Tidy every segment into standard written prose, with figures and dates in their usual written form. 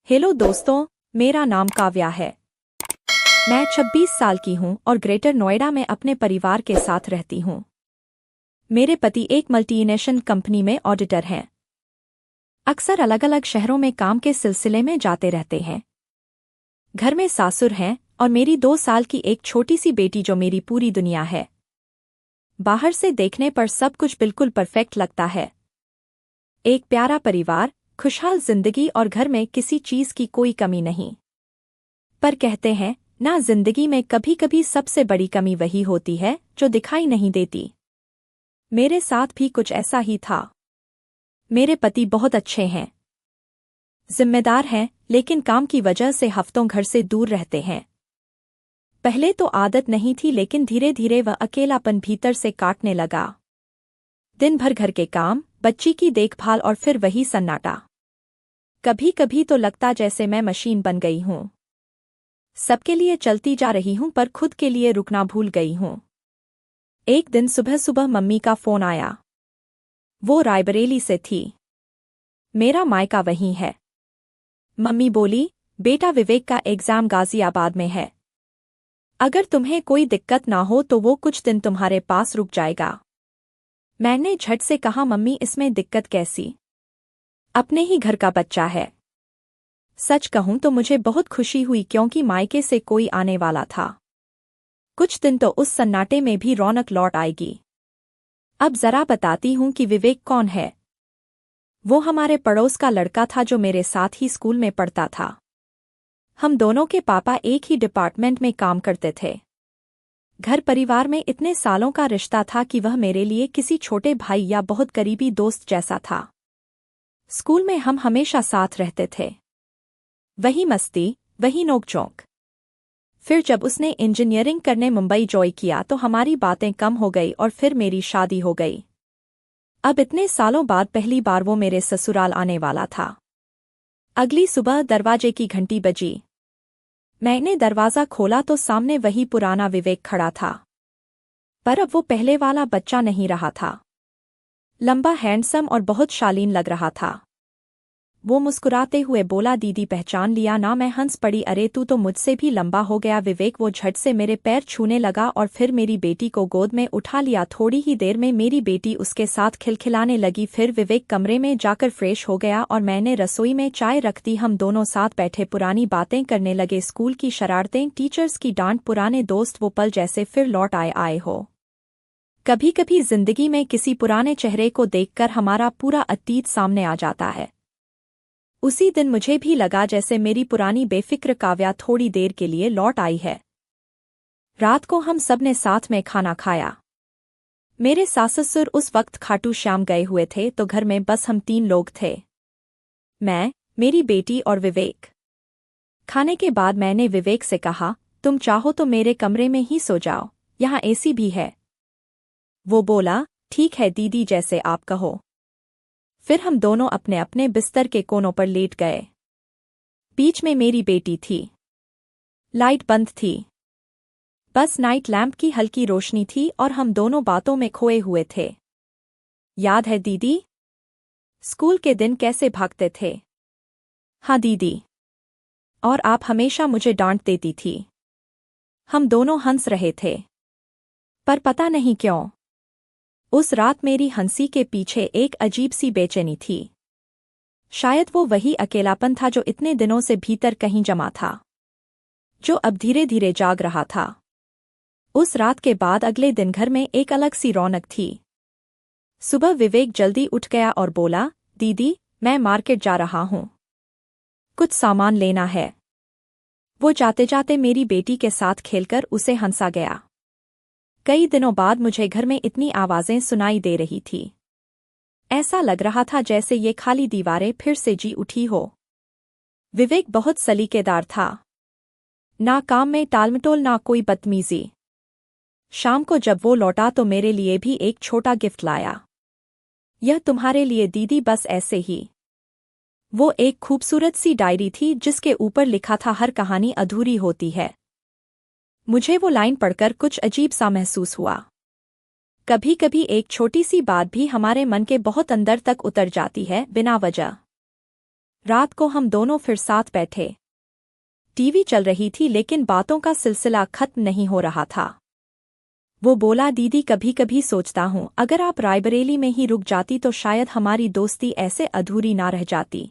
Hello दोस्तों, मेरा नाम काव्या है। मैं 26 साल की हूँ और ग्रेटर नोएडा में अपने परिवार के साथ रहती हूँ। मेरे पति एक मल्टीनेशनल कंपनी में ऑडिटर हैं। अक्सर अलग अलग शहरों में काम के सिलसिले में जाते रहते हैं। घर में सासुर हैं और मेरी 2 साल की एक छोटी सी बेटी जो मेरी पूरी दुनिया है। बाहर से देखने पर सब कुछ बिल्कुल परफेक्ट लगता है। एक प्यारा परिवार, खुशहाल जिंदगी और घर में किसी चीज की कोई कमी नहीं। पर कहते हैं ना, जिंदगी में कभी कभी सबसे बड़ी कमी वही होती है जो दिखाई नहीं देती। मेरे साथ भी कुछ ऐसा ही था। मेरे पति बहुत अच्छे हैं, जिम्मेदार हैं, लेकिन काम की वजह से हफ्तों घर से दूर रहते हैं। पहले तो आदत नहीं थी, लेकिन धीरे धीरे वह अकेलापन भीतर से काटने लगा। दिन भर घर के काम, बच्ची की देखभाल और फिर वही सन्नाटा। कभी कभी तो लगता जैसे मैं मशीन बन गई हूँ। सबके लिए चलती जा रही हूँ पर खुद के लिए रुकना भूल गई हूँ। एक दिन सुबह सुबह मम्मी का फोन आया। वो रायबरेली से थी। मेरा मायका वहीं है। मम्मी बोली, बेटा विवेक का एग्जाम गाजियाबाद में है। अगर तुम्हें कोई दिक्कत ना हो तो वो कुछ दिन तुम्हारे पास रुक जाएगा। मैंने झट से कहा, मम्मी इसमें दिक्कत कैसी? अपने ही घर का बच्चा है। सच कहूं तो मुझे बहुत खुशी हुई, क्योंकि मायके से कोई आने वाला था। कुछ दिन तो उस सन्नाटे में भी रौनक लौट आएगी। अब जरा बताती हूं कि विवेक कौन है। वो हमारे पड़ोस का लड़का था जो मेरे साथ ही स्कूल में पढ़ता था। हम दोनों के पापा एक ही डिपार्टमेंट में काम करते थे। घर परिवार में इतने सालों का रिश्ता था कि वह मेरे लिए किसी छोटे भाई या बहुत करीबी दोस्त जैसा था। स्कूल में हम हमेशा साथ रहते थे। वही मस्ती, वही नोकझोंक। फिर जब उसने इंजीनियरिंग करने मुंबई ज्वाइन किया तो हमारी बातें कम हो गई और फिर मेरी शादी हो गई। अब इतने सालों बाद पहली बार वो मेरे ससुराल आने वाला था। अगली सुबह दरवाजे की घंटी बजी। मैंने दरवाजा खोला तो सामने वही पुराना विवेक खड़ा था। पर अब वो पहले वाला बच्चा नहीं रहा था। लंबा, हैंडसम और बहुत शालीन लग रहा था। वो मुस्कुराते हुए बोला, दीदी पहचान लिया ना? मैं हंस पड़ी। अरे तू तो मुझसे भी लंबा हो गया विवेक। वो झट से मेरे पैर छूने लगा और फिर मेरी बेटी को गोद में उठा लिया। थोड़ी ही देर में मेरी बेटी उसके साथ खिलखिलाने लगी। फिर विवेक कमरे में जाकर फ्रेश हो गया और मैंने रसोई में चाय रख दी। हम दोनों साथ बैठे पुरानी बातें करने लगे। स्कूल की शरारतें, टीचर्स की डांट, पुराने दोस्त, वो पल जैसे फिर लौट आए हो। कभी कभी जिंदगी में किसी पुराने चेहरे को देखकर हमारा पूरा अतीत सामने आ जाता है। उसी दिन मुझे भी लगा जैसे मेरी पुरानी बेफिक्र काव्या थोड़ी देर के लिए लौट आई है। रात को हम सब ने साथ में खाना खाया। मेरे सास-ससुर उस वक्त खाटू श्याम गए हुए थे तो घर में बस हम 3 लोग थे, मैं, मेरी बेटी और विवेक। खाने के बाद मैंने विवेक से कहा, तुम चाहो तो मेरे कमरे में ही सो जाओ, यहाँ एसी भी है। वो बोला, ठीक है दीदी, जैसे आप कहो। फिर हम दोनों अपने अपने बिस्तर के कोनों पर लेट गए। बीच में मेरी बेटी थी। लाइट बंद थी, बस नाइट लैंप की हल्की रोशनी थी और हम दोनों बातों में खोए हुए थे। याद है दीदी, स्कूल के दिन कैसे भागते थे? हाँ दीदी, और आप हमेशा मुझे डांट देती थी। हम दोनों हंस रहे थे, पर पता नहीं क्यों उस रात मेरी हंसी के पीछे एक अजीब सी बेचैनी थी। शायद वो वही अकेलापन था जो इतने दिनों से भीतर कहीं जमा था, जो अब धीरे धीरे जाग रहा था। उस रात के बाद अगले दिन घर में एक अलग सी रौनक थी। सुबह विवेक जल्दी उठ गया और बोला, दीदी मैं मार्केट जा रहा हूँ, कुछ सामान लेना है। वो जाते जाते मेरी बेटी के साथ खेलकर उसे हंसा गया। कई दिनों बाद मुझे घर में इतनी आवाजें सुनाई दे रही थी। ऐसा लग रहा था जैसे ये खाली दीवारें फिर से जी उठी हो। विवेक बहुत सलीकेदार था, ना काम में टालमटोल ना कोई बदतमीजी। शाम को जब वो लौटा तो मेरे लिए भी एक छोटा गिफ्ट लाया। यह तुम्हारे लिए दीदी, बस ऐसे ही। वो एक खूबसूरत सी डायरी थी जिसके ऊपर लिखा था, हर कहानी अधूरी होती है। मुझे वो लाइन पढ़कर कुछ अजीब सा महसूस हुआ। कभी कभी एक छोटी सी बात भी हमारे मन के बहुत अंदर तक उतर जाती है बिना वजह। रात को हम दोनों फिर साथ बैठे। टीवी चल रही थी लेकिन बातों का सिलसिला खत्म नहीं हो रहा था। वो बोला, दीदी कभी कभी सोचता हूँ अगर आप रायबरेली में ही रुक जाती तो शायद हमारी दोस्ती ऐसे अधूरी ना रह जाती।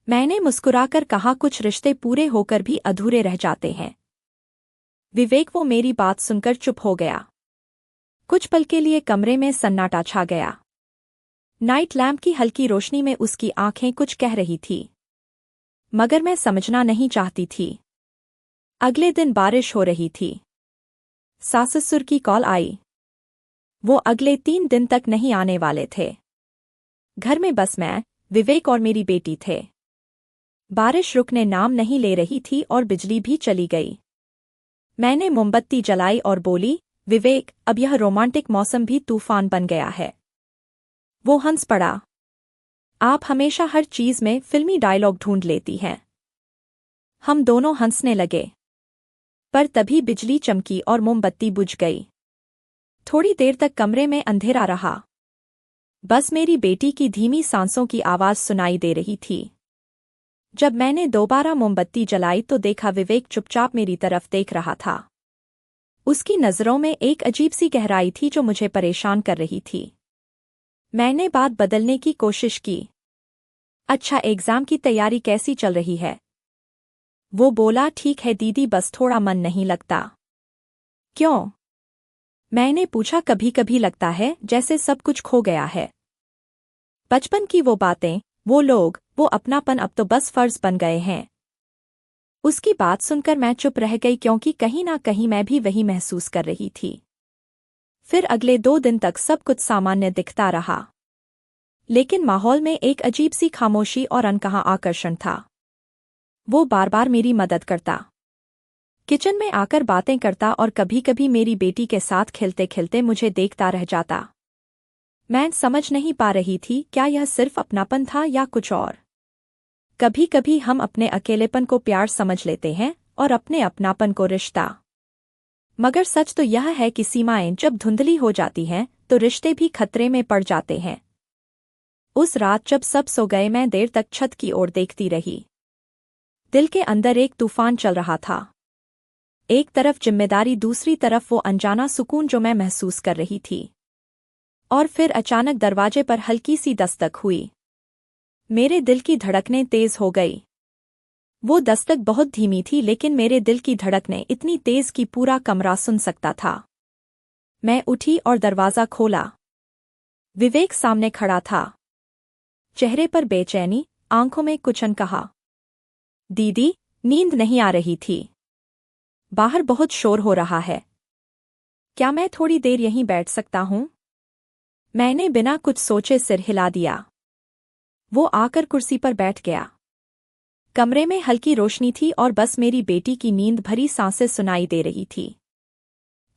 मैंने मुस्कुराकर कहा, कुछ रिश्ते पूरे होकर भी अधूरे रह जाते हैं। विवेक वो मेरी बात सुनकर चुप हो गया। कुछ पल के लिए कमरे में सन्नाटा छा गया। नाइट लैंप की हल्की रोशनी में उसकी आंखें कुछ कह रही थी, मगर मैं समझना नहीं चाहती थी। अगले दिन बारिश हो रही थी। सास-ससुर की कॉल आई। वो अगले 3 दिन तक नहीं आने वाले थे। घर में बस मैं, विवेक और मेरी बेटी थे। बारिश रुकने नाम नहीं ले रही थी और बिजली भी चली गई। मैंने मोमबत्ती जलाई और बोली, विवेक, अब यह रोमांटिक मौसम भी तूफान बन गया है। वो हंस पड़ा। आप हमेशा हर चीज में फिल्मी डायलॉग ढूंढ लेती हैं। हम दोनों हंसने लगे। पर तभी बिजली चमकी और मोमबत्ती बुझ गई। थोड़ी देर तक कमरे में अंधेरा रहा। बस मेरी बेटी की धीमी सांसों की आवाज सुनाई दे रही थी। जब मैंने दोबारा मोमबत्ती जलाई तो देखा विवेक चुपचाप मेरी तरफ देख रहा था। उसकी नज़रों में एक अजीब सी गहराई थी जो मुझे परेशान कर रही थी। मैंने बात बदलने की कोशिश की। अच्छा, एग्जाम की तैयारी कैसी चल रही है? वो बोला, ठीक है दीदी, बस थोड़ा मन नहीं लगता। क्यों? मैंने पूछा। कभी कभी लगता है जैसे सब कुछ खो गया है। बचपन की वो बातें, वो लोग, वो अपनापन अब तो बस फर्ज बन गए हैं। उसकी बात सुनकर मैं चुप रह गई क्योंकि कहीं ना कहीं मैं भी वही महसूस कर रही थी। फिर अगले 2 दिन तक सब कुछ सामान्य दिखता रहा, लेकिन माहौल में एक अजीब सी खामोशी और अनकहा आकर्षण था। वो बार बार मेरी मदद करता, किचन में आकर बातें करता और कभी कभी मेरी बेटी के साथ खेलते खेलते मुझे देखता रह जाता। मैं समझ नहीं पा रही थी क्या यह सिर्फ अपनापन था या कुछ और। कभी कभी हम अपने अकेलेपन को प्यार समझ लेते हैं और अपने अपनापन को रिश्ता। मगर सच तो यह है कि सीमाएं जब धुंधली हो जाती हैं तो रिश्ते भी खतरे में पड़ जाते हैं। उस रात जब सब सो गए मैं देर तक छत की ओर देखती रही। दिल के अंदर एक तूफान चल रहा था। एक तरफ जिम्मेदारी, दूसरी तरफ वो अनजाना सुकून जो मैं महसूस कर रही थी। और फिर अचानक दरवाजे पर हल्की सी दस्तक हुई। मेरे दिल की धड़कनें तेज हो गई। वो दस्तक बहुत धीमी थी लेकिन मेरे दिल की धड़कनें इतनी तेज कि पूरा कमरा सुन सकता था। मैं उठी और दरवाज़ा खोला। विवेक सामने खड़ा था, चेहरे पर बेचैनी, आंखों में कुछ अनकहा। दीदी, नींद नहीं आ रही थी। बाहर बहुत शोर हो रहा है। क्या मैं थोड़ी देर यहीं बैठ सकता हूँ? मैंने बिना कुछ सोचे सिर हिला दिया। वो आकर कुर्सी पर बैठ गया। कमरे में हल्की रोशनी थी और बस मेरी बेटी की नींद भरी सांसें सुनाई दे रही थी।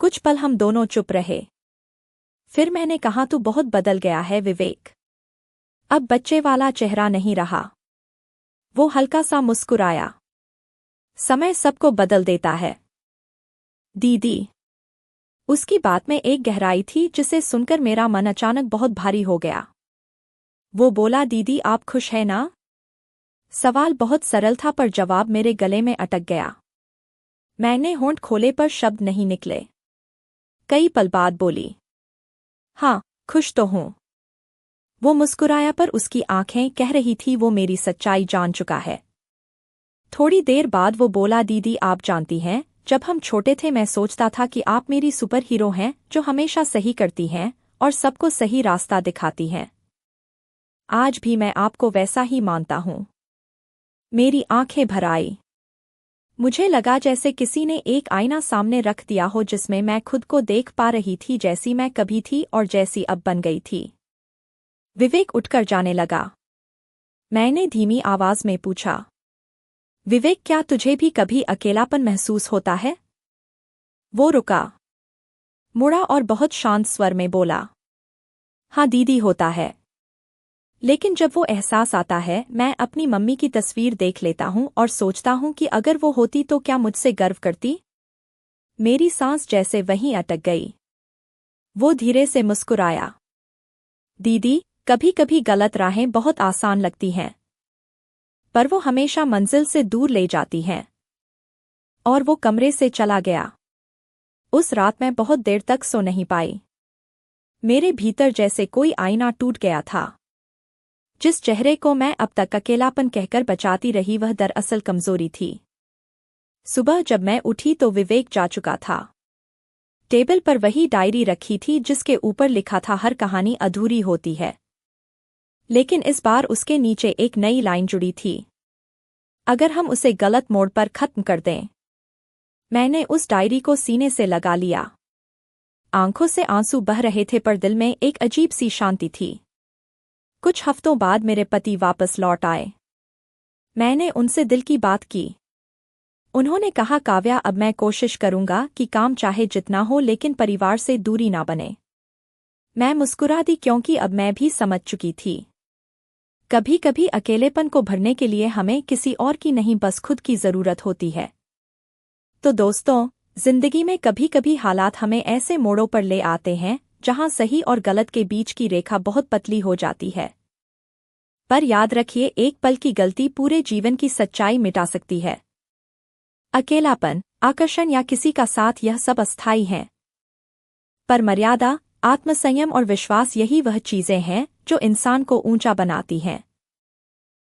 कुछ पल हम दोनों चुप रहे। फिर मैंने कहा, तू बहुत बदल गया है विवेक। अब बच्चे वाला चेहरा नहीं रहा। वो हल्का सा मुस्कुराया। समय सबको बदल देता है दीदी। उसकी बात में एक गहराई थी जिसे सुनकर मेरा मन अचानक बहुत भारी हो गया। वो बोला, दीदी आप खुश हैं ना? सवाल बहुत सरल था पर जवाब मेरे गले में अटक गया। मैंने होंठ खोले पर शब्द नहीं निकले। कई पल बाद बोली, हाँ, खुश तो हूँ। वो मुस्कुराया पर उसकी आंखें कह रही थी वो मेरी सच्चाई जान चुका है। थोड़ी देर बाद वो बोला, दीदी आप जानती हैं, जब हम छोटे थे मैं सोचता था कि आप मेरी सुपर हीरो हैं जो हमेशा सही करती हैं और सबको सही रास्ता दिखाती हैं। आज भी मैं आपको वैसा ही मानता हूँ। मेरी आंखें भर आई। मुझे लगा जैसे किसी ने एक आईना सामने रख दिया हो जिसमें मैं खुद को देख पा रही थी जैसी मैं कभी थी और जैसी अब बन गई थी। विवेक उठकर जाने लगा। मैंने धीमी आवाज में पूछा, विवेक क्या तुझे भी कभी अकेलापन महसूस होता है? वो रुका, मुड़ा और बहुत शांत स्वर में बोला, हाँ दीदी होता है। लेकिन जब वो एहसास आता है, मैं अपनी मम्मी की तस्वीर देख लेता हूँ और सोचता हूँ कि अगर वो होती तो क्या मुझसे गर्व करती? मेरी सांस जैसे वहीं अटक गई। वो धीरे से मुस्कुराया, दीदी, कभी कभी गलत राहें बहुत आसान लगती हैं। पर वो हमेशा मंजिल से दूर ले जाती हैं। और वो कमरे से चला गया। उस रात मैं बहुत देर तक सो नहीं पाई। मेरे भीतर जैसे कोई आईना टूट गया था। जिस चेहरे को मैं अब तक अकेलापन कहकर बचाती रही वह दरअसल कमजोरी थी। सुबह जब मैं उठी तो विवेक जा चुका था। टेबल पर वही डायरी रखी थी जिसके ऊपर लिखा था हर कहानी अधूरी होती है। लेकिन इस बार उसके नीचे एक नई लाइन जुड़ी थी, अगर हम उसे गलत मोड़ पर खत्म कर दें। मैंने उस डायरी को सीने से लगा लिया। आंखों से आंसू बह रहे थे पर दिल में एक अजीब सी शांति थी। कुछ हफ्तों बाद मेरे पति वापस लौट आए। मैंने उनसे दिल की बात की। उन्होंने कहा, काव्या, अब मैं कोशिश करूंगा कि काम चाहे जितना हो लेकिन परिवार से दूरी ना बने। मैं मुस्कुरा दी क्योंकि अब मैं भी समझ चुकी थी। कभी कभी अकेलेपन को भरने के लिए हमें किसी और की नहीं बस खुद की जरूरत होती है। तो दोस्तों, जिंदगी में कभी कभी हालात हमें ऐसे मोड़ों पर ले आते हैं जहां सही और गलत के बीच की रेखा बहुत पतली हो जाती है। पर याद रखिए, एक पल की गलती पूरे जीवन की सच्चाई मिटा सकती है। अकेलापन, आकर्षण या किसी का साथ, यह सब अस्थायी हैं। पर मर्यादा, आत्मसंयम और विश्वास, यही वह चीजें हैं जो इंसान को ऊंचा बनाती हैं।